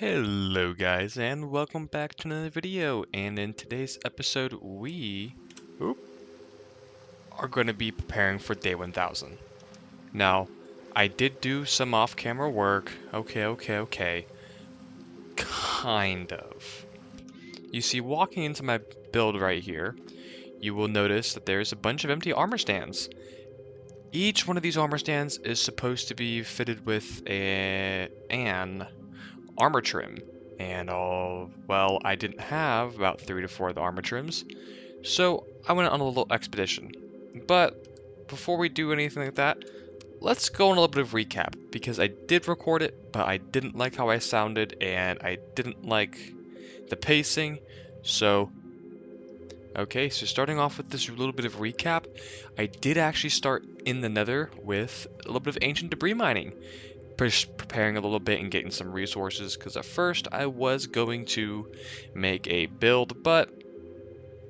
Hello guys and welcome back to another video, and in today's episode we are going to be preparing for day 1000. Now, I did do some off-camera work. Okay. Kind of. You see, walking into my build right here, you will notice that there's a bunch of empty armor stands. Each one of these armor stands is supposed to be fitted with an armor trim. And well, I didn't have about 3 to 4 of the armor trims, so I went on a little expedition. But before we do anything like that, let's go on a little bit of recap, because I did record it, but I didn't like how I sounded, and I didn't like the pacing. So, okay, so starting off with this little bit of recap, I did actually start in the nether with a little bit of ancient debris mining, preparing a little bit and getting some resources, because at first I was going to make a build, but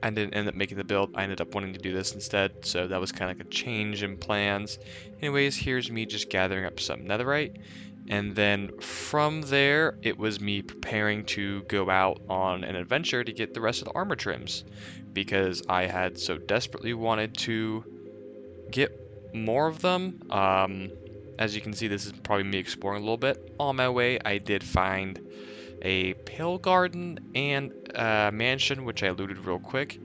I didn't end up making the build. I ended up wanting to do this instead, so that was kind of like a change in plans. Anyways, here's me just gathering up some netherite, and then from there it was me preparing to go out on an adventure to get the rest of the armor trims, because I had so desperately wanted to get more of them. As you can see, this is probably me exploring a little bit. On my way, I did find a pale garden and a mansion, which I looted real quick.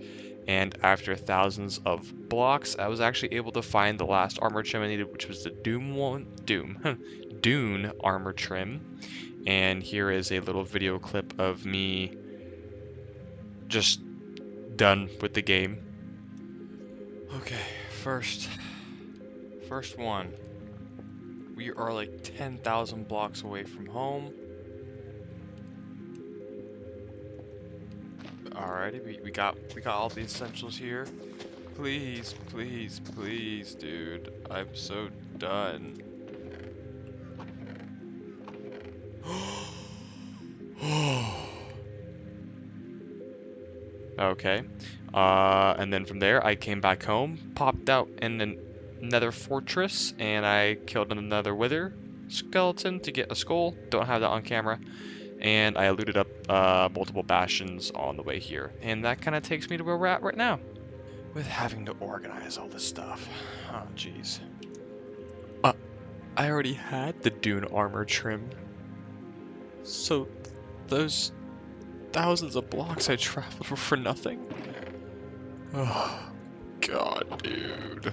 And after thousands of blocks, I was actually able to find the last armor trim I needed, which was the Dune armor trim. And here is a little video clip of me just done with the game. Okay, first one. We are like 10,000 blocks away from home. Alrighty, we got all the essentials here. Please, dude. I'm so done. Okay. And then from there, I came back home, popped out in another fortress, and I killed another wither skeleton to get a skull. Don't have that on camera. And I looted up multiple bastions on the way here. And that kind of takes me to where we're at right now, with having to organize all this stuff. Oh, jeez. I already had the Dune armor trim, so those thousands of blocks I traveled were for nothing. Oh, God, dude.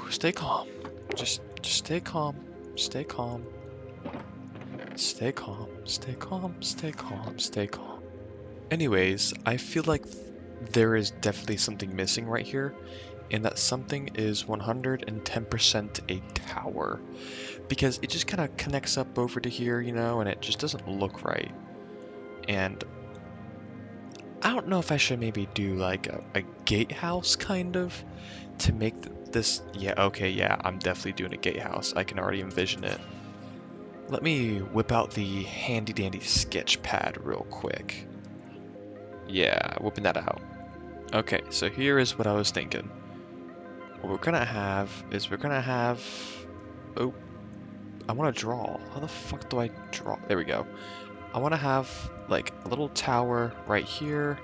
Stay calm. Just stay calm. Stay calm. Stay calm. Stay calm. Stay calm. Stay calm. Anyways, I feel like there is definitely something missing right here, and that something is 110% a tower, because it just kind of connects up over to here, you know, and it just doesn't look right. And I don't know if I should maybe do like a gatehouse kind of to make this. Yeah, okay, yeah, I'm definitely doing a gatehouse. I can already envision it. Let me whip out the handy dandy sketch pad real quick. Yeah, whipping that out. Okay, so here is what I was thinking. What we're gonna have is oh, I want to draw. How the fuck do I draw? There we go. I want to have like a little tower right here,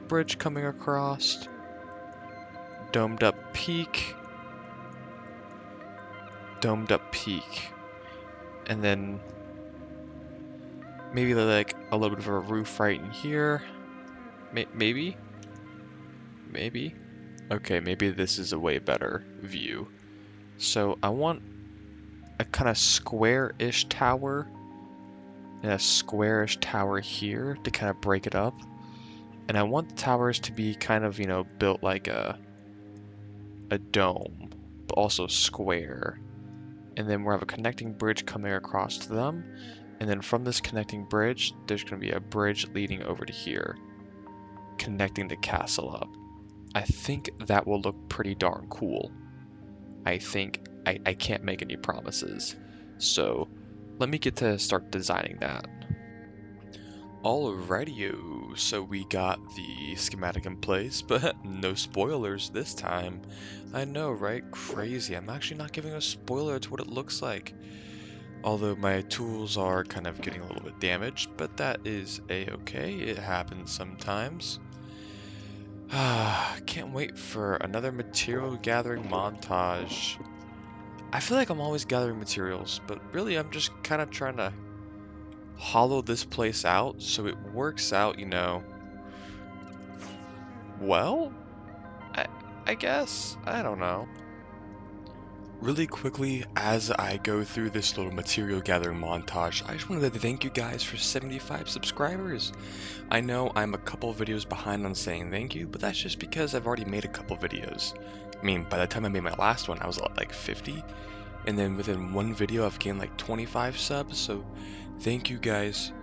bridge coming across, domed up peak, and then maybe like a little bit of a roof right in here. Maybe. Okay, maybe this is a way better view. So I want a kind of square-ish tower and a squarish tower here to kind of break it up. And I want the towers to be kind of, you know, built like a dome, but also square. And then we'll have a connecting bridge coming across to them. And then from this connecting bridge, there's going to be a bridge leading over to here, connecting the castle up. I think that will look pretty darn cool. I think I can't make any promises. So let me get to start designing that. Alrighty-o, so we got the schematic in place, but no spoilers this time. I know, right? Crazy. I'm actually not giving a spoiler to what it looks like. Although my tools are kind of getting a little bit damaged, but that is a-okay. It happens sometimes. Can't wait for another material gathering montage. I feel like I'm always gathering materials, but really I'm just kind of trying to hollow this place out so it works out, you know. Well, I, I guess. I don't know. Really quickly, as I go through this little material gathering montage, I just wanted to thank you guys for 75 subscribers. I know I'm a couple videos behind on saying thank you, but that's just because I've already made a couple videos. I mean, by the time I made my last one, I was at like 50, and then within one video, I've gained like 25 subs, so thank you guys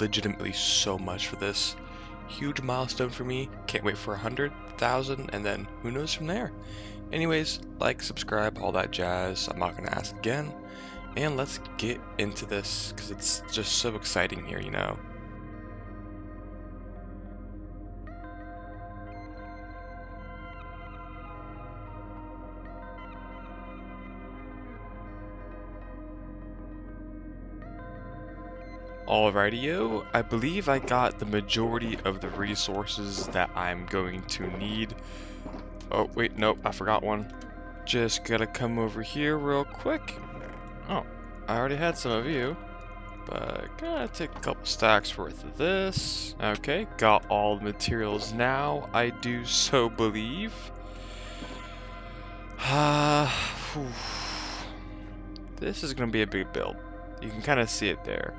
legitimately so much for this. Huge milestone for me. Can't wait for 100,000, and then who knows from there. Anyways, like, subscribe, all that jazz. I'm not gonna ask again. And let's get into this, because it's just so exciting here, you know. Alrighty-o, I believe I got the majority of the resources that I'm going to need. Oh, wait, nope, I forgot one. Just gotta come over here real quick. Oh, I already had some of you, but gotta take a couple stacks worth of this. Okay, got all the materials now, I do so believe. Whew. This is gonna be a big build. You can kind of see it there.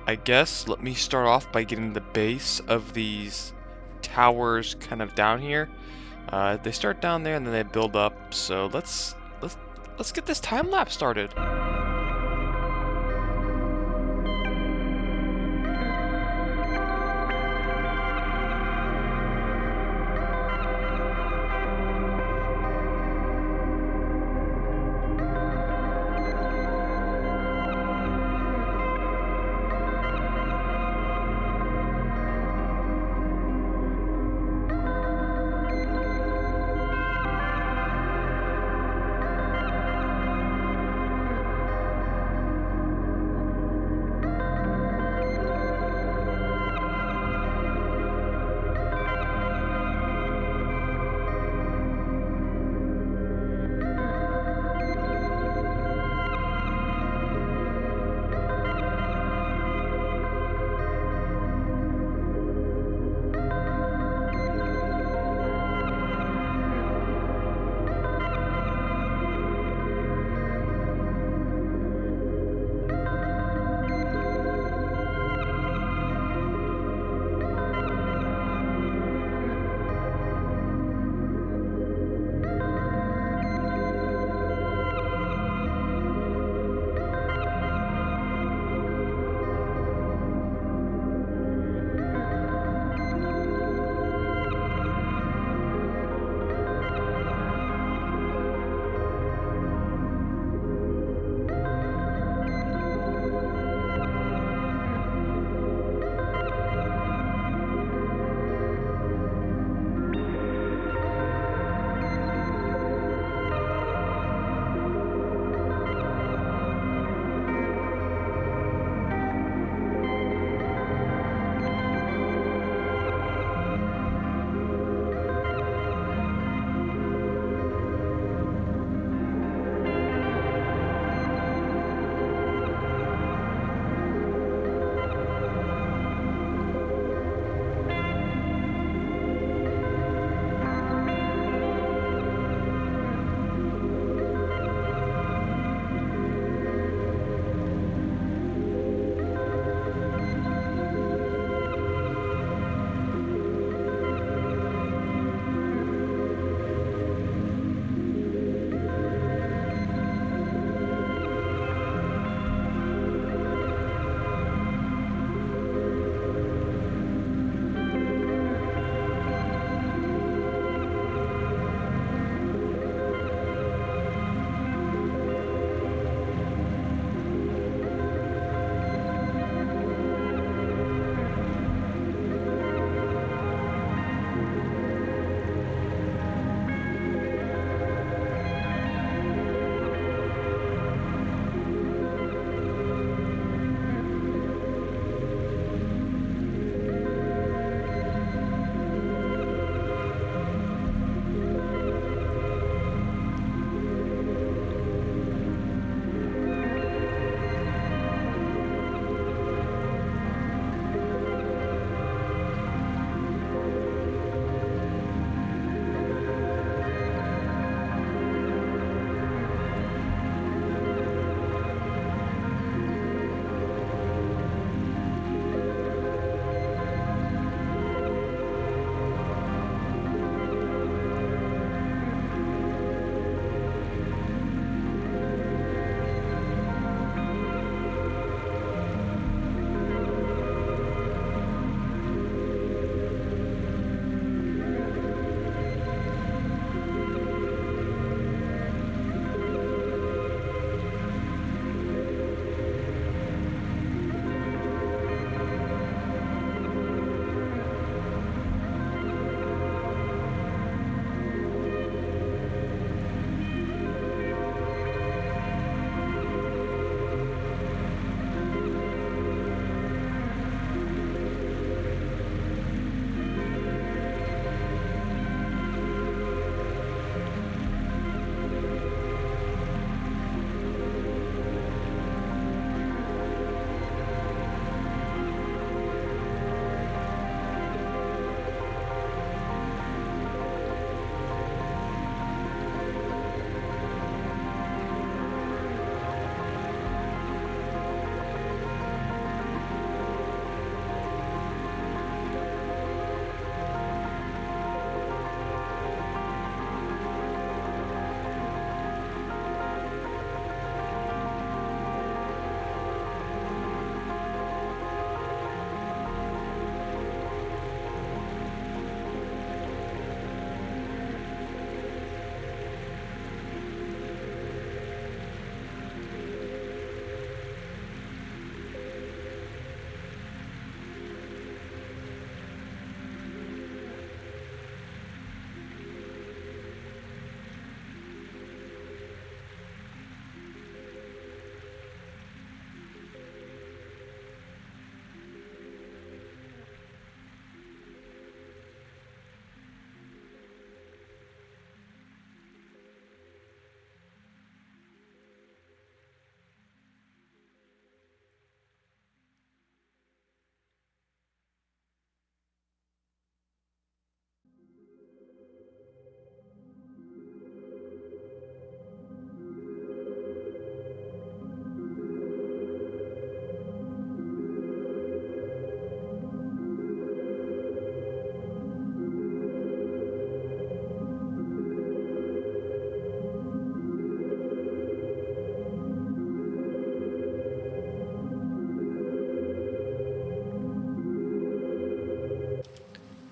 I guess let me start off by getting the base of these towers kind of down here. They start down there and then they build up. So let's get this time lapse started.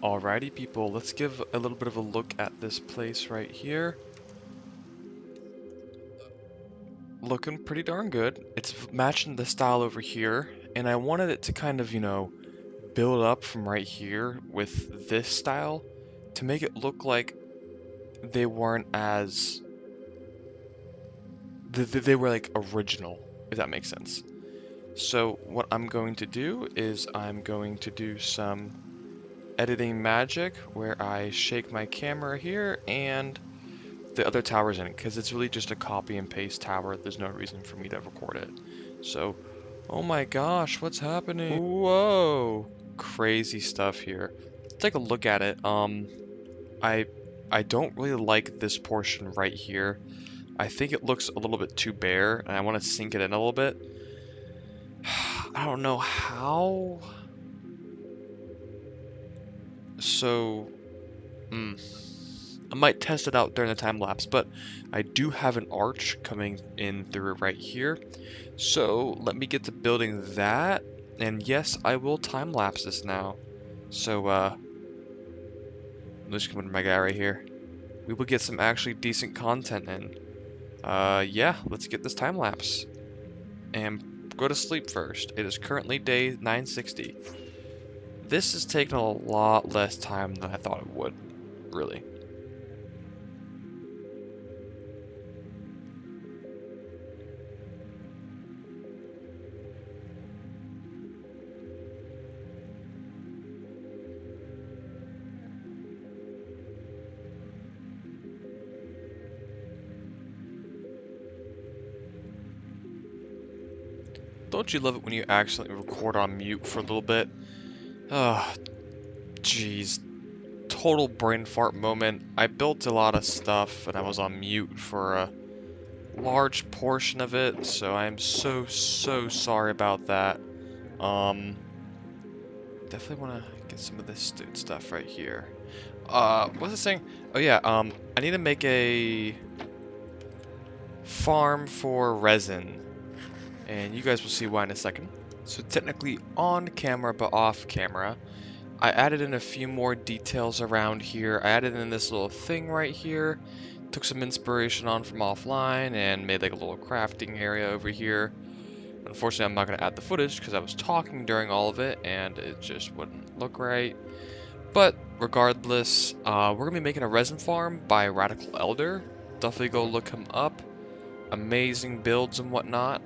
Alrighty, people, let's give a little bit of a look at this place right here. Looking pretty darn good. It's matching the style over here, and I wanted it to kind of, build up from right here with this style to make it look like they weren't as they were like original, if that makes sense. So what I'm going to do is I'm going to do some editing magic where I shake my camera here and the other tower's in it, because it's really just a copy and paste tower. There's no reason for me to record it. So, oh my gosh, what's happening? Whoa, crazy stuff here. Let's take a look at it. I I don't really like this portion right here. I think it looks a little bit too bare, and I want to sink it in a little bit. I don't know how. So, I might test it out during the time lapse, but I do have an arch coming in through right here. So let me get to building that, and yes, I will time lapse this now. So let's come to my guy right here. We will get some actually decent content in. Yeah, let's get this time lapse and go to sleep first. It is currently day 960. This is taking a lot less time than I thought it would, really. Don't you love it when you accidentally record on mute for a little bit? Oh, jeez. Total brain fart moment. I built a lot of stuff and I was on mute for a large portion of it, so I'm so sorry about that. Definitely want to get some of this stuff right here. What's this saying? Oh yeah, I need to make a farm for resin, and you guys will see why in a second. So technically on camera, but off camera, I added in a few more details around here. I added in this little thing right here, took some inspiration on from offline, and made like a little crafting area over here. Unfortunately, I'm not going to add the footage because I was talking during all of it, and it just wouldn't look right. But regardless, we're going to be making a resin farm by Radical Elder. Definitely go look him up. Amazing builds and whatnot.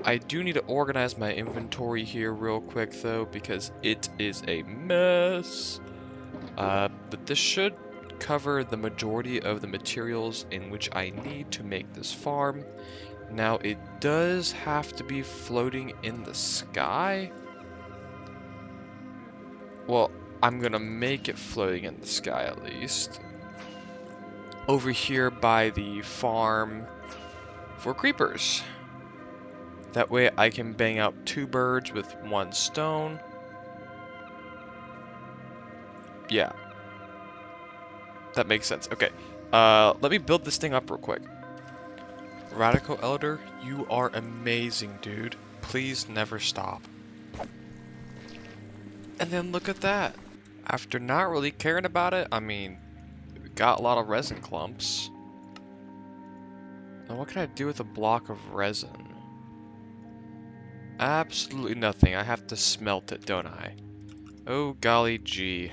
I do need to organize my inventory here real quick though, because it is a mess. But this should cover the majority of the materials in which I need to make this farm. Now it does have to be floating in the sky. Well, I'm gonna make it floating in the sky at least. Over here by the farm for creepers. That way I can bang out 2 birds with 1 stone. Yeah. That makes sense. Okay. Let me build this thing up real quick. Radical Elder, you are amazing, dude. Please never stop. And then look at that. After not really caring about it, I mean, we got a lot of resin clumps. Now what can I do with a block of resin? Absolutely nothing. I have to smelt it, don't I? Oh golly gee.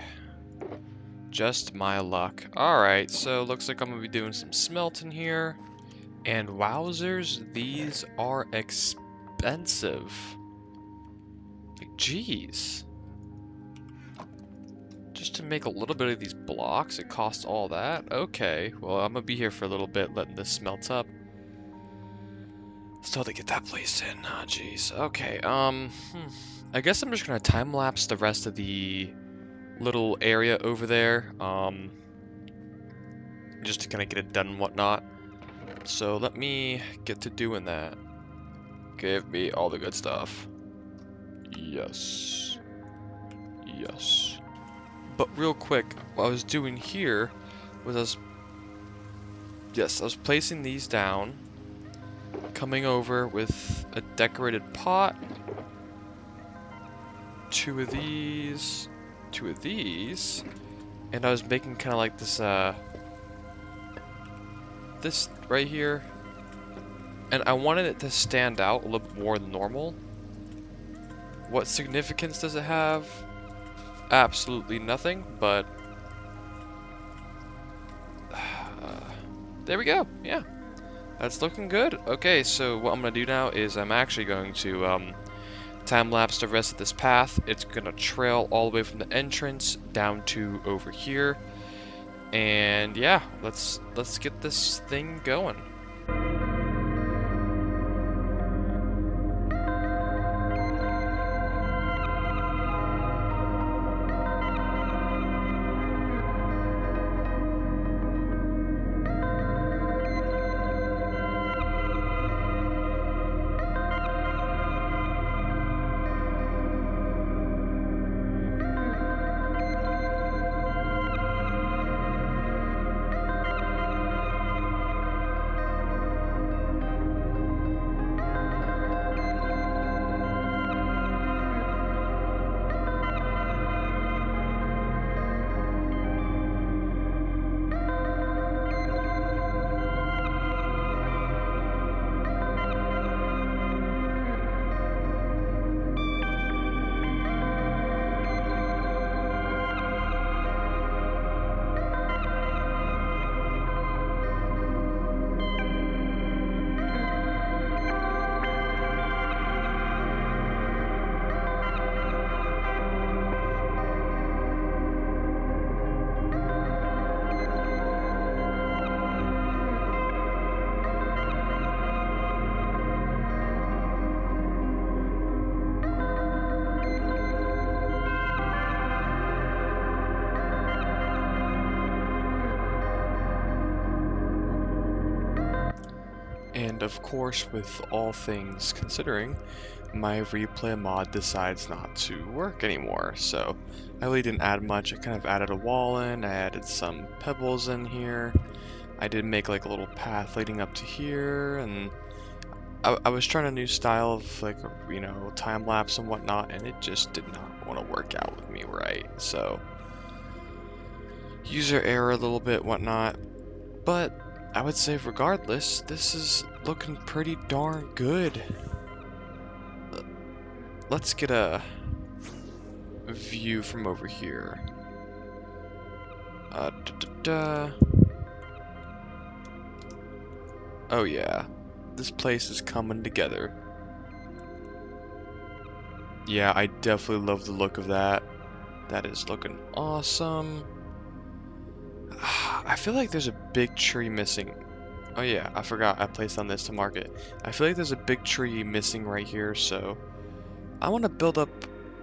Just my luck. Alright, so looks like I'm gonna be doing some smelting here. And wowzers, these are expensive. Like, jeez. Just to make a little bit of these blocks, it costs all that? Okay, well, I'm gonna be here for a little bit letting this smelt up. Still to get that placed in. Oh, jeez. Okay, I guess I'm just gonna time-lapse the rest of the little area over there, just to kind of get it done and whatnot. So let me get to doing that. Give me all the good stuff. Yes. Yes. But real quick, what I was doing here was I was placing these down, coming over with a decorated pot, 2 of these, 2 of these, and I was making kind of like this, this right here, and I wanted it to stand out a little bit more than normal. What significance does it have? Absolutely nothing, but there we go. Yeah, that's looking good. Okay, so what I'm gonna do now is I'm actually going to time-lapse the rest of this path. It's gonna trail all the way from the entrance down to over here. And yeah, let's get this thing going. And of course, with all things considering, my replay mod decides not to work anymore. So I really didn't add much. I kind of added a wall in, I added some pebbles in here. I did make like a little path leading up to here, and I was trying a new style of like, you know, time lapse and whatnot, and it just did not want to work out with me right. So user error a little bit, whatnot, but I would say regardless, this is looking pretty darn good. Let's get a view from over here. Oh yeah, this place is coming together. Yeah, I definitely love the look of that. That is looking awesome. I feel like there's a big tree missing. Oh yeah, I forgot I placed on this to mark it. I feel like there's a big tree missing right here, so I want to build up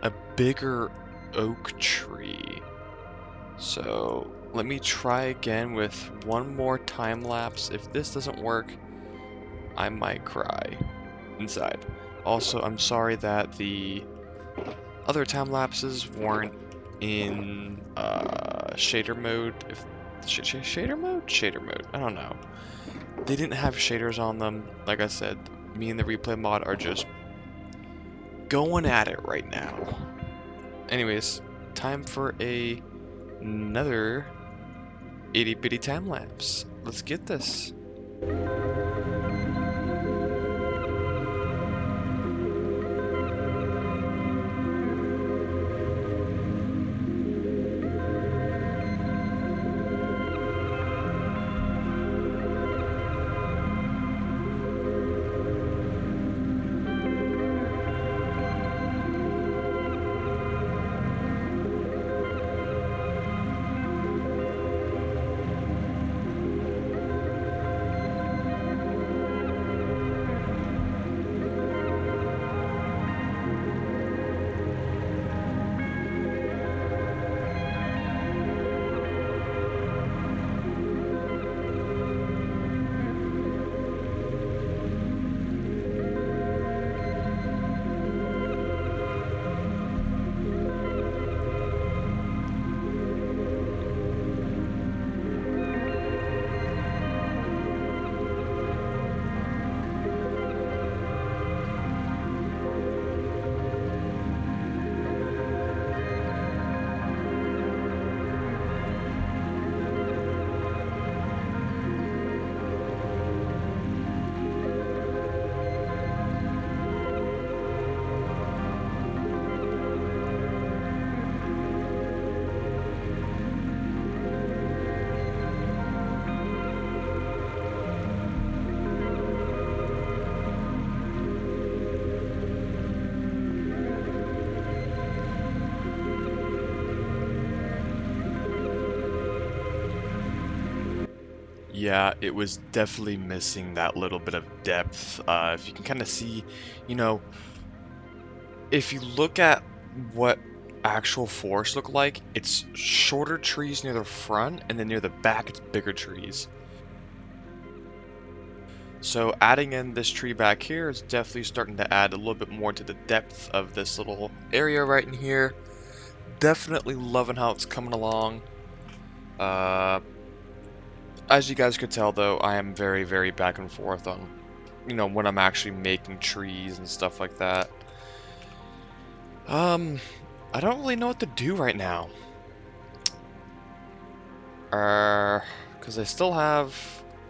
a bigger oak tree. So let me try again with one more time lapse. If this doesn't work, I might cry inside. Also, I'm sorry that the other time lapses weren't in shader mode. If shader mode? Shader mode. I don't know. They didn't have shaders on them. Like I said, me and the replay mod are just going at it right now. Anyways, time for another itty bitty time lapse. Let's get this. Yeah, it was definitely missing that little bit of depth. If you can kind of see, you know, if you look at what actual forests look like, it's shorter trees near the front, and then near the back, it's bigger trees. So adding in this tree back here is definitely starting to add a little bit more to the depth of this little area right in here. Definitely loving how it's coming along. Uh, as you guys could tell though, I am very, very back and forth on, when I'm actually making trees and stuff like that. Um, I don't really know what to do right now. Because I still have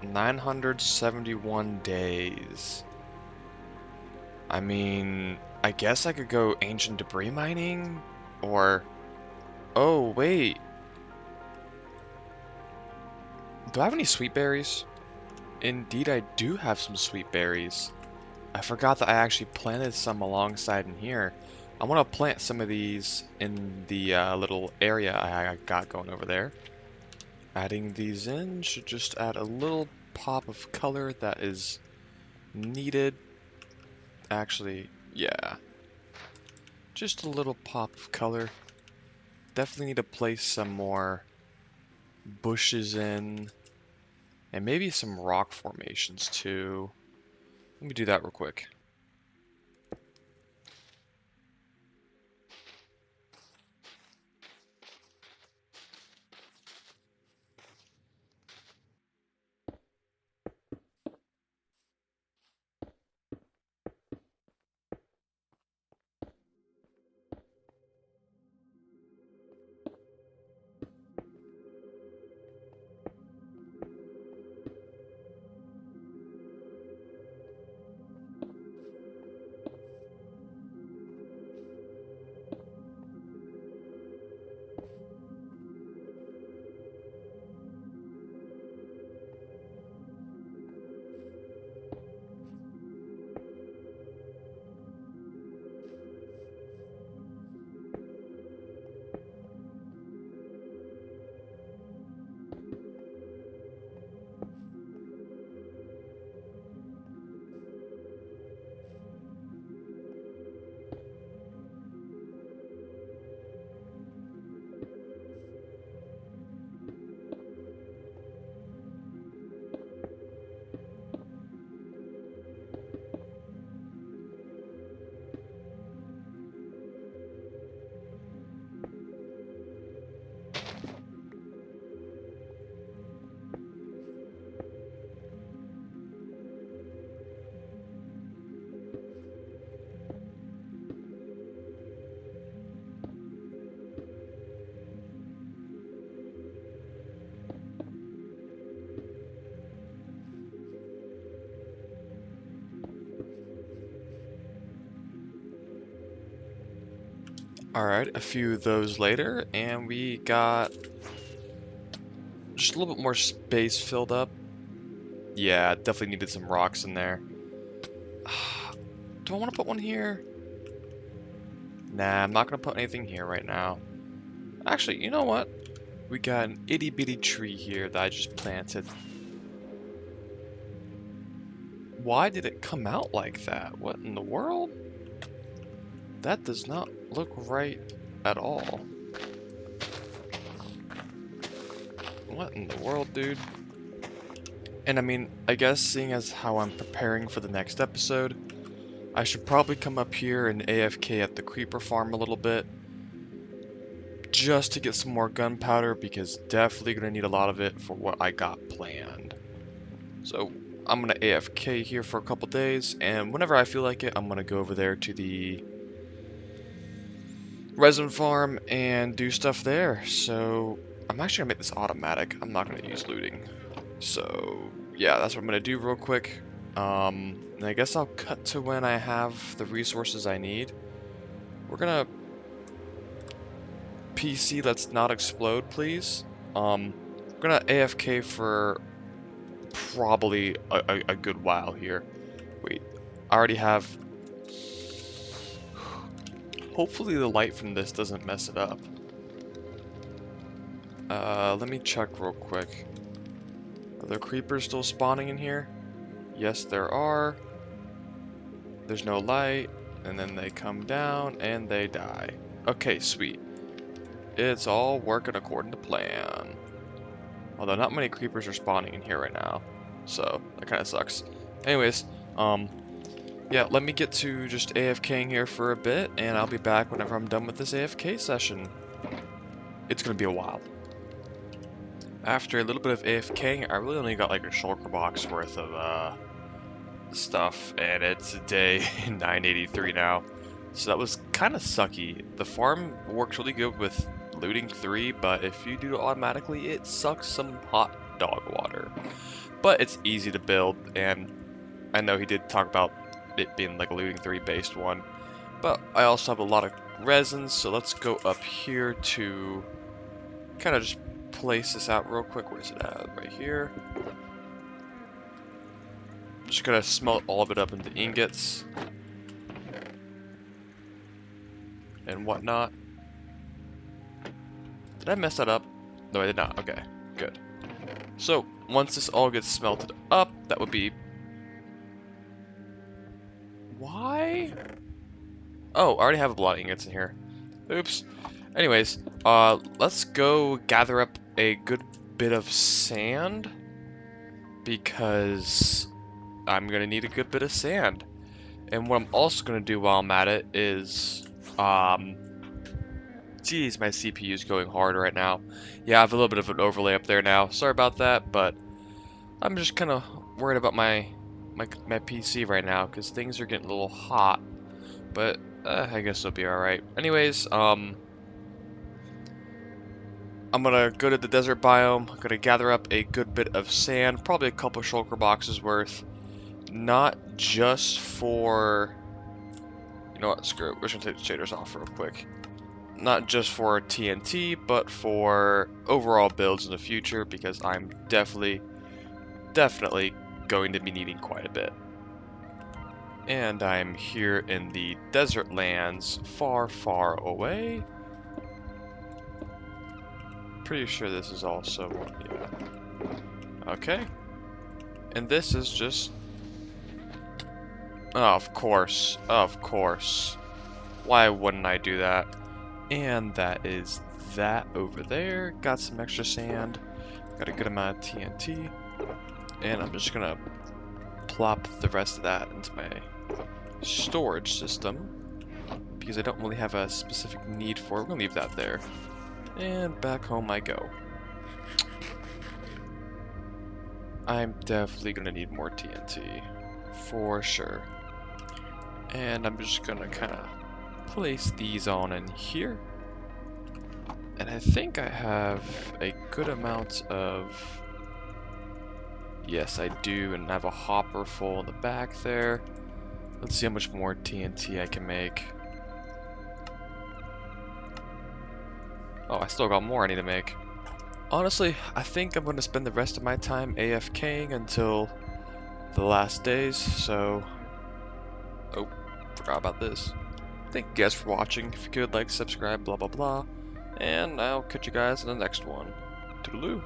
971 days. I mean, I guess I could go ancient debris mining, or... Oh, wait. Do I have any sweet berries? Indeed, I do have some sweet berries. I forgot that I actually planted some alongside in here. I want to plant some of these in the little area I got going over there. Adding these in should just add a little pop of color that is needed. Actually, yeah, just a little pop of color. Definitely need to place some more bushes in, and maybe some rock formations too. Let me do that real quick. Alright, a few of those later, and we got just a little bit more space filled up. Yeah, definitely needed some rocks in there. Do I want to put one here? Nah, I'm not going to put anything here right now. Actually, you know what? We got an itty bitty tree here that I just planted. Why did it come out like that? What in the world? That does not look right at all. What in the world, dude? And I mean, I guess seeing as how I'm preparing for the next episode, I should probably come up here and AFK at the creeper farm a little bit, just to get some more gunpowder, because definitely gonna need a lot of it for what I got planned. So I'm gonna AFK here for a couple days, and whenever I feel like it, I'm gonna go over there to the resin farm and do stuff there. So I'm actually gonna make this automatic. I'm not gonna use looting. So yeah, that's what I'm gonna do real quick. And I guess I'll cut to when I have the resources I need. We're gonna PC, let's not explode, please. We're gonna AFK for probably a good while here. Wait, I already have... Hopefully the light from this doesn't mess it up. Let me check real quick. Are there creepers still spawning in here? Yes, there are. There's no light, and then they come down and they die. Okay, sweet. It's all working according to plan. Although not many creepers are spawning in here right now, so that kind of sucks. Anyways, yeah, let me get to just AFKing here for a bit, and I'll be back whenever I'm done with this AFK session. It's gonna be a while. After a little bit of AFKing, I really only got like a shulker box worth of stuff, and it's day 983 now. So that was kind of sucky. The farm works really good with looting 3, but if you do it automatically, it sucks some hot dog water. But it's easy to build, and I know he did talk about it being like a looting 3 based one. But I also have a lot of resins, so let's go up here to kind of just place this out real quick. Where's it at? Right here. Just gonna smelt all of it up into ingots and whatnot. Did I mess that up? No, I did not. Okay, good. So once this all gets smelted up, that would be... Why? Oh, I already have a lot of ingots in here. Oops. Anyways, let's go gather up a good bit of sand because I'm gonna need a good bit of sand. And what I'm also gonna do while I'm at it is, geez, my CPU is going hard right now. Yeah, I have a little bit of an overlay up there now. Sorry about that, but I'm just kind of worried about my PC right now because things are getting a little hot. But I guess it'll be all right. Anyways, I'm gonna go to the desert biome. I'm gonna gather up a good bit of sand, probably a couple shulker boxes worth. Not just for, you know what, screw it. We're just gonna take the shaders off real quick. Not just for TNT, but for overall builds in the future, because I'm definitely going to be needing quite a bit. And I'm here in the desert lands, far, far away. Pretty sure this is also one, yeah. Okay. And this is just... Oh, of course, of course. Why wouldn't I do that? And that is that over there. Got some extra sand. Got a good amount of TNT. And I'm just gonna plop the rest of that into my storage system because I don't really have a specific need for it. We're gonna leave that there. And back home I go. I'm definitely gonna need more TNT. For sure. And I'm just gonna kinda place these on in here. And I think I have a good amount of... Yes, I do, and I have a hopper full in the back there. Let's see how much more TNT I can make. Oh, I still got more I need to make. Honestly, I think I'm going to spend the rest of my time AFKing until the last days, so... Oh, forgot about this. Thank you guys for watching. If you could, like, subscribe, blah, blah, blah. And I'll catch you guys in the next one. Toodaloo.